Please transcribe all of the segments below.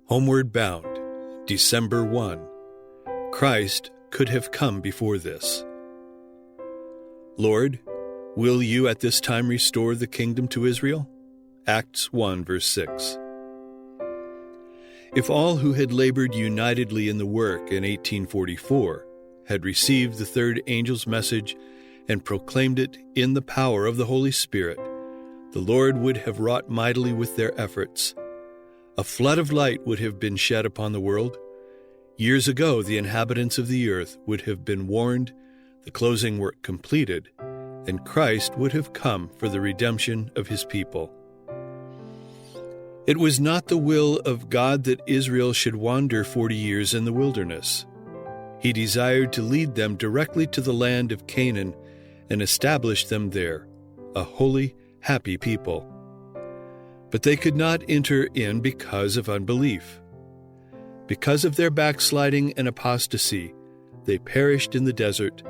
Homeward Bound, December 1. Christ could have come before this. Lord, will you at this time restore the kingdom to Israel? Acts 1, verse 6. If all who had labored unitedly in the work in 1844 had received the third angel's message and proclaimed it in the power of the Holy Spirit, the Lord would have wrought mightily with their efforts. A flood of light would have been shed upon the world. Years ago, the inhabitants of the earth would have been warned, the closing work completed, and Christ would have come for the redemption of his people. It was not the will of God that Israel should wander 40 years in the wilderness. He desired to lead them directly to the land of Canaan and establish them there, a holy, happy people. But they could not enter in because of unbelief. Because of their backsliding and apostasy, they perished in the desert,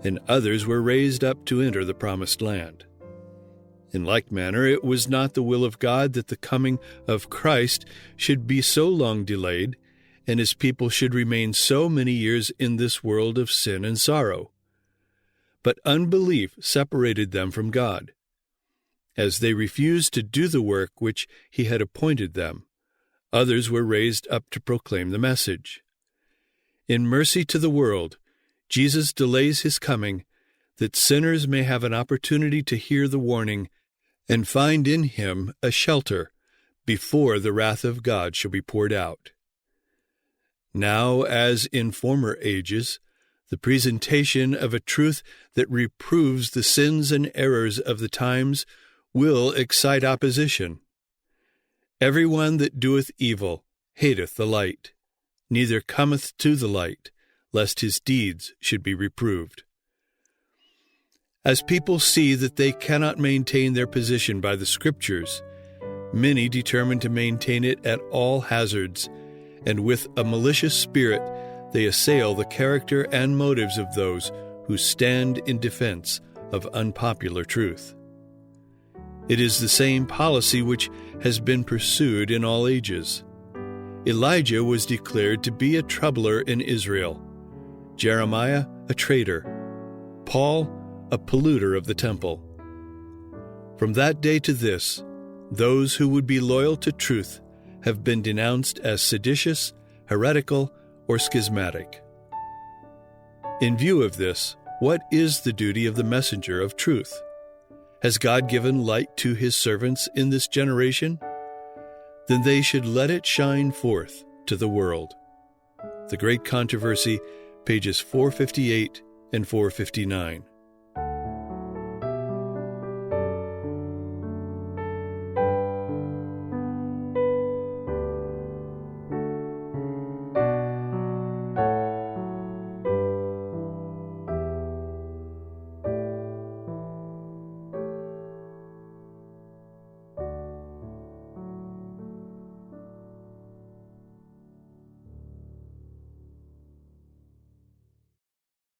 and others were raised up to enter the promised land. In like manner, it was not the will of God that the coming of Christ should be so long delayed, and his people should remain so many years in this world of sin and sorrow. But unbelief separated them from God. As they refused to do the work which he had appointed them, others were raised up to proclaim the message. In mercy to the world, Jesus delays his coming, that sinners may have an opportunity to hear the warning and find in him a shelter before the wrath of God shall be poured out. Now, as in former ages, the presentation of a truth that reproves the sins and errors of the times will excite opposition. Every one that doeth evil hateth the light, neither cometh to the light, lest his deeds should be reproved. As people see that they cannot maintain their position by the Scriptures, many determine to maintain it at all hazards, and with a malicious spirit they assail the character and motives of those who stand in defense of unpopular truth. It is the same policy which has been pursued in all ages. Elijah was declared to be a troubler in Israel, Jeremiah a traitor, Paul a polluter of the temple. From that day to this, those who would be loyal to truth have been denounced as seditious, heretical, or schismatic. In view of this, what is the duty of the messenger of truth? Has God given light to his servants in this generation? Then they should let it shine forth to the world. The Great Controversy, pages 458 and 459.